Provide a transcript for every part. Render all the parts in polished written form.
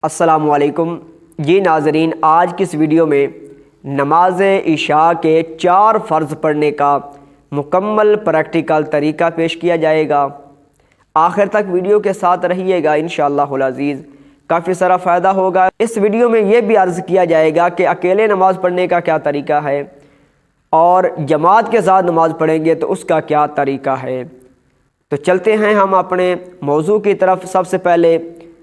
السلام علیکم جی ناظرین، آج کی اس ویڈیو میں نماز عشاء کے 4 فرض پڑھنے کا مکمل پریکٹیکل طریقہ پیش کیا جائے گا۔ آخر تک ویڈیو کے ساتھ رہیے گا، انشاءاللہ العزیز کافی سارا فائدہ ہوگا۔ اس ویڈیو میں یہ بھی عرض کیا جائے گا کہ اکیلے نماز پڑھنے کا کیا طریقہ ہے اور جماعت کے ساتھ نماز پڑھیں گے تو اس کا کیا طریقہ ہے۔ تو چلتے ہیں ہم اپنے موضوع کی طرف۔ سب سے پہلے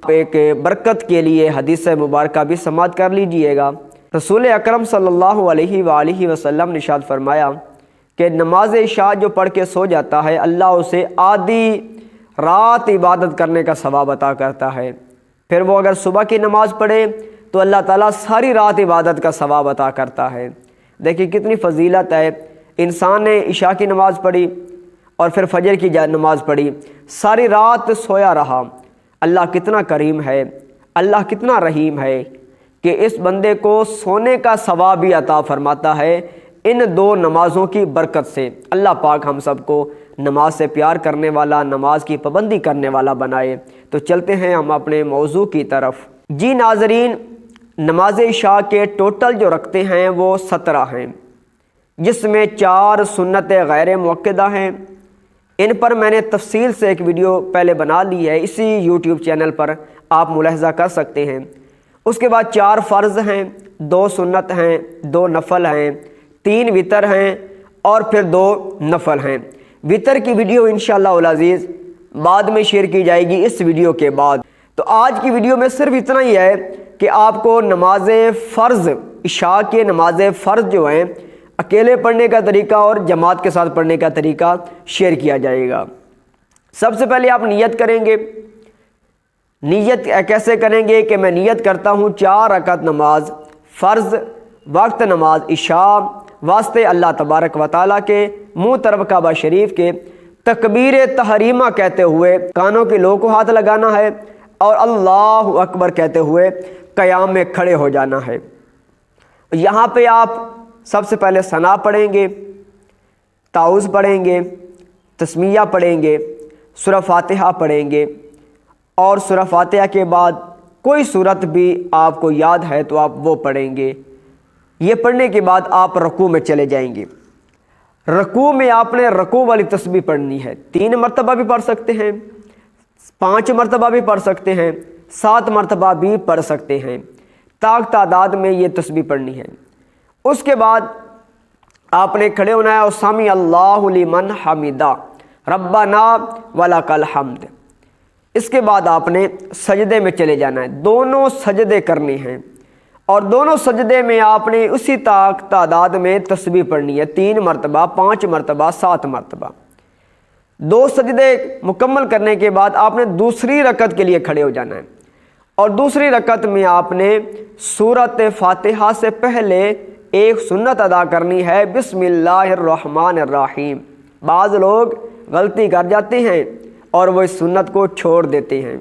ایک برکت کے لیے حدیث مبارکہ بھی سماعت کر لیجئے گا۔ رسول اکرم صلی اللہ علیہ وآلہ وسلم نے ارشاد فرمایا کہ نماز عشاء جو پڑھ کے سو جاتا ہے، اللہ اسے آدھی رات عبادت کرنے کا ثواب عطا کرتا ہے۔ پھر وہ اگر صبح کی نماز پڑھے تو اللہ تعالیٰ ساری رات عبادت کا ثواب عطا کرتا ہے۔ دیکھیں کتنی فضیلت ہے۔ انسان نے عشاء کی نماز پڑھی اور پھر فجر کی نماز پڑھی، ساری رات سویا رہا۔ اللہ کتنا کریم ہے، اللہ کتنا رحیم ہے کہ اس بندے کو سونے کا ثواب بھی عطا فرماتا ہے ان 2 نمازوں کی برکت سے۔ اللہ پاک ہم سب کو نماز سے پیار کرنے والا، نماز کی پابندی کرنے والا بنائے۔ تو چلتے ہیں ہم اپنے موضوع کی طرف۔ جی ناظرین، نماز عشاء کے ٹوٹل جو رکھتے ہیں وہ 17 ہیں، جس میں 4 سنت غیر مؤکدہ ہیں۔ ان پر میں نے تفصیل سے ایک ویڈیو پہلے بنا لی ہے، اسی یوٹیوب چینل پر آپ ملاحظہ کر سکتے ہیں۔ اس کے بعد 4 فرض ہیں، 2 سنت ہیں، 2 نفل ہیں، 3 وتر ہیں اور پھر 2 نفل ہیں۔ وتر کی ویڈیو انشاءاللہ العزیز بعد میں شیئر کی جائے گی اس ویڈیو کے بعد۔ تو آج کی ویڈیو میں صرف اتنا ہی ہے کہ آپ کو نماز فرض، عشاء کے نماز فرض جو ہیں اکیلے پڑھنے کا طریقہ اور جماعت کے ساتھ پڑھنے کا طریقہ شیئر کیا جائے گا۔ سب سے پہلے آپ نیت کریں گے۔ نیت کیسے کریں گے کہ میں نیت کرتا ہوں 4 رکعت نماز فرض وقت نماز عشاء واسطے اللہ تبارک و تعالیٰ کے منہ طرف کعبہ شریف کے تکبیر تحریمہ کہتے ہوئے کانوں کے لوگوں کو ہاتھ لگانا ہے اور اللہ اکبر کہتے ہوئے قیام میں کھڑے ہو جانا ہے۔ یہاں پہ آپ سب سے پہلے ثنا پڑھیں گے، تعوذ پڑھیں گے، تسمیہ پڑھیں گے، سورہ فاتحہ پڑھیں گے اور سورہ فاتحہ کے بعد کوئی سورت بھی آپ کو یاد ہے تو آپ وہ پڑھیں گے۔ یہ پڑھنے کے بعد آپ رکوع میں چلے جائیں گے۔ رکوع میں آپ نے رکوع والی تسبیح پڑھنی ہے، 3 مرتبہ بھی پڑھ سکتے ہیں، 5 مرتبہ بھی پڑھ سکتے ہیں، 7 مرتبہ بھی پڑھ سکتے ہیں، تعداد میں یہ تسبیح پڑھنی ہے۔ اس کے بعد آپ نے کھڑے ہونا ہے اور سمی اللہ لمن حمیدہ ربنا ولک الحمد۔ اس کے بعد آپ نے سجدے میں چلے جانا ہے، دونوں سجدے کرنے ہیں اور دونوں سجدے میں آپ نے اسی تعداد میں تسبیح پڑھنی ہے، 3 مرتبہ، 5 مرتبہ، 7 مرتبہ۔ 2 سجدے مکمل کرنے کے بعد آپ نے دوسری رکعت کے لیے کھڑے ہو جانا ہے اور دوسری رکعت میں آپ نے سورۃ فاتحہ سے پہلے ایک سنت ادا کرنی ہے، بسم اللہ الرحمن الرحیم۔ بعض لوگ غلطی کر جاتے ہیں اور وہ اس سنت کو چھوڑ دیتے ہیں۔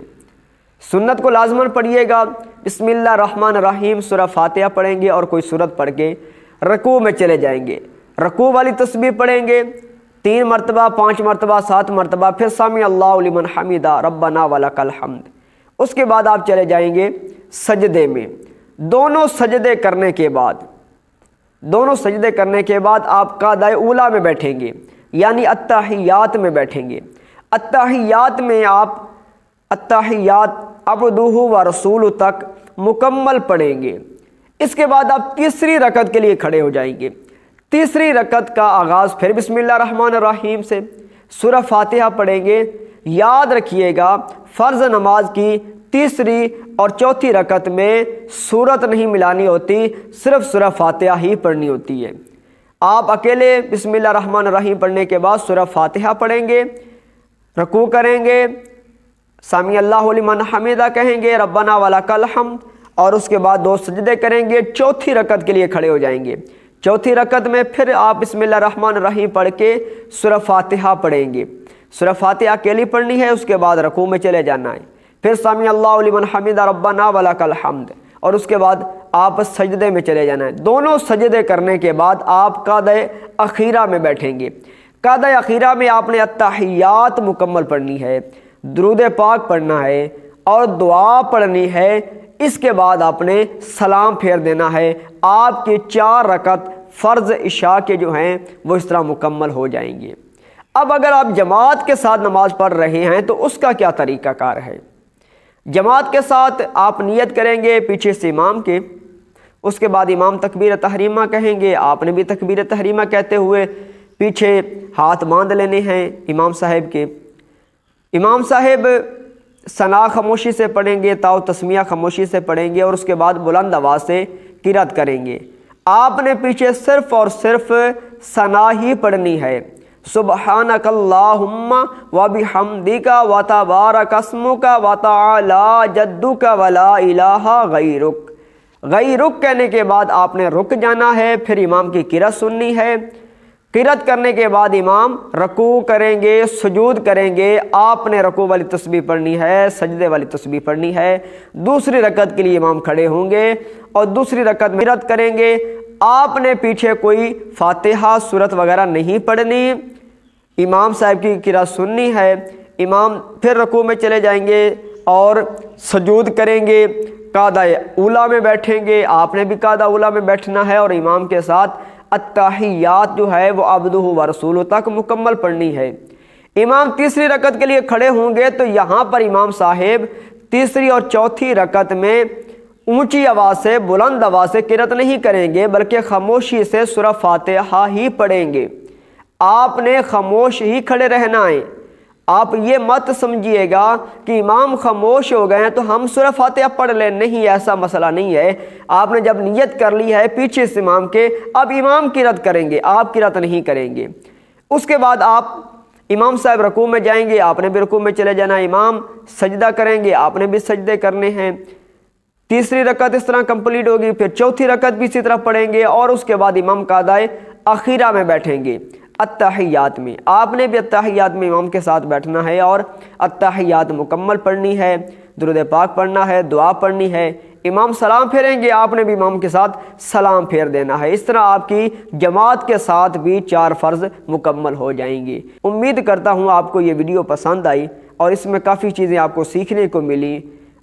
سنت کو لازماً پڑھیے گا، بسم اللہ الرحمن الرحیم، سورہ فاتحہ پڑھیں گے اور کوئی سورت پڑھ کے رکوع میں چلے جائیں گے۔ رکوع والی تسبیح پڑھیں گے 3 مرتبہ، 5 مرتبہ، 7 مرتبہ، پھر سمی اللہ لمن حمیدہ ربنا ولک الحمد۔ اس کے بعد آپ چلے جائیں گے سجدے میں۔ دونوں سجدے کرنے کے بعد آپ قعدہ اولیٰ میں بیٹھیں گے، یعنی التحیات میں بیٹھیں گے۔ التحیات میں آپ التحیات عبدہ و رسول تک مکمل پڑھیں گے۔ اس کے بعد آپ تیسری رکعت کے لیے کھڑے ہو جائیں گے۔ تیسری رکعت کا آغاز پھر بسم اللہ الرحمن الرحیم سے، سورہ فاتحہ پڑھیں گے۔ یاد رکھیے گا فرض نماز کی تیسری اور چوتھی رکعت میں سورت نہیں ملانی ہوتی، صرف سورہ فاتحہ ہی پڑھنی ہوتی ہے۔ آپ اکیلے بسم اللہ الرحمن الرحیم پڑھنے کے بعد سورہ فاتحہ پڑھیں گے، رکوع کریں گے، سمی اللہ لمن حمیدہ کہیں گے، ربنا ولک الحمد، اور اس کے بعد 2 سجدے کریں گے۔ چوتھی رکعت کے لیے کھڑے ہو جائیں گے۔ چوتھی رکعت میں پھر آپ بسم اللہ الرحمن الرحیم پڑھ کے سورہ فاتحہ پڑھیں گے۔ سورہ فاتحہ اکیلی پڑھنی ہے، اس کے بعد رکوع میں چلے جانا ہے، پھر سمی اللہ لمن حمیدہ ربنا ولک الحمد، اور اس کے بعد آپ سجدے میں چلے جانا ہے۔ دونوں سجدے کرنے کے بعد آپ قعدہ اخیرہ میں بیٹھیں گے۔ قعدہ اخیرہ میں آپ نے التحیات مکمل پڑھنی ہے، درود پاک پڑھنا ہے اور دعا پڑھنی ہے اس کے بعد آپ نے سلام پھیر دینا ہے۔ آپ کی 4 رکعت فرض عشاء کے جو ہیں وہ اس طرح مکمل ہو جائیں گے۔ اب اگر آپ جماعت کے ساتھ نماز پڑھ رہے ہیں تو اس کا کیا طریقہ کار ہے؟ جماعت کے ساتھ آپ نیت کریں گے پیچھے سے امام کے، اس کے بعد امام تکبیر تحریمہ کہیں گے، آپ نے بھی تکبیر تحریمہ کہتے ہوئے پیچھے ہاتھ باندھ لینے ہیں امام صاحب کے۔ امام صاحب ثنا خاموشی سے پڑھیں گے، تا و تسمیہ خاموشی سے پڑھیں گے، اور اس کے بعد بلند آواز سے قرات کریں گے۔ آپ نے پیچھے صرف اور صرف ثنا ہی پڑھنی ہے، سبحانک اللہم وبحمدک وتبارک اسمک وتعالی جدک ولا الہ غیرک۔ غیرک کہنے کے بعد آپ نے رک جانا ہے، پھر امام کی قرات سننی ہے۔ قرات کرنے کے بعد امام رکوع کریں گے، سجود کریں گے، آپ نے رکوع والی تسبیح پڑھنی ہے، سجدے والی تسبیح پڑھنی ہے۔ دوسری رکعت کے لیے امام کھڑے ہوں گے اور دوسری رکعت میں قرات کریں گے۔ آپ نے پیچھے کوئی فاتحہ سورت وغیرہ نہیں پڑھنی، امام صاحب کی قرات سننی ہے۔ امام پھر رکوع میں چلے جائیں گے اور سجود کریں گے، قاعدہ اولیٰ میں بیٹھیں گے، آپ نے بھی قاعدہ اولیٰ میں بیٹھنا ہے، اور امام کے ساتھ التحیات جو ہے وہ عبدہ و رسولہ تک مکمل پڑھنی ہے۔ امام تیسری رکعت کے لیے کھڑے ہوں گے تو یہاں پر امام صاحب تیسری اور چوتھی رکعت میں اونچی آواز سے، بلند آواز سے قرات نہیں کریں گے، بلکہ خاموشی سے سورہ فاتحہ ہی پڑھیں گے۔ آپ نے خاموش ہی کھڑے رہنا ہے۔ آپ یہ مت سمجھیے گا کہ امام خاموش ہو گئے ہیں تو ہم سورہ فاتحہ پڑھ لیں، نہیں، ایسا مسئلہ نہیں ہے۔ آپ نے جب نیت کر لی ہے پیچھے سے امام کے، اب امام قرات کریں گے، آپ قرات نہیں کریں گے۔ اس کے بعد آپ امام صاحب رکوع میں جائیں گے، آپ نے بھی رکوع میں چلے جانا، امام سجدہ کریں گے، آپ نے بھی سجدے کرنے ہیں۔ تیسری رکعت اس طرح کمپلیٹ ہوگی، پھر چوتھی رکعت بھی اسی طرح پڑھیں گے، اور اس کے بعد امام قاعدہ اخیرہ میں بیٹھیں گے، التحیات میں۔ آپ نے بھی التحیات میں امام کے ساتھ بیٹھنا ہے اور التحیات مکمل پڑھنی ہے، درود پاک پڑھنا ہے، دعا پڑھنی ہے۔ امام سلام پھیریں گے، آپ نے بھی امام کے ساتھ سلام پھیر دینا ہے۔ اس طرح آپ کی جماعت کے ساتھ بھی 4 فرض مکمل ہو جائیں گے۔ امید کرتا ہوں آپ کو یہ ویڈیو پسند آئی اور اس میں کافی چیزیں آپ کو سیکھنے کو ملی۔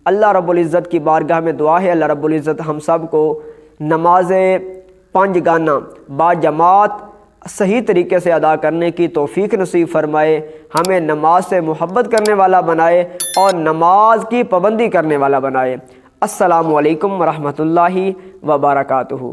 اللہ رب العزت کی بارگاہ میں دعا ہے اللہ رب العزت ہم سب کو نماز 5 گانا با جماعت صحیح طریقے سے ادا کرنے کی توفیق نصیب فرمائے، ہمیں نماز سے محبت کرنے والا بنائے اور نماز کی پابندی کرنے والا بنائے۔ السلام علیکم ورحمۃ اللہ وبرکاتہ۔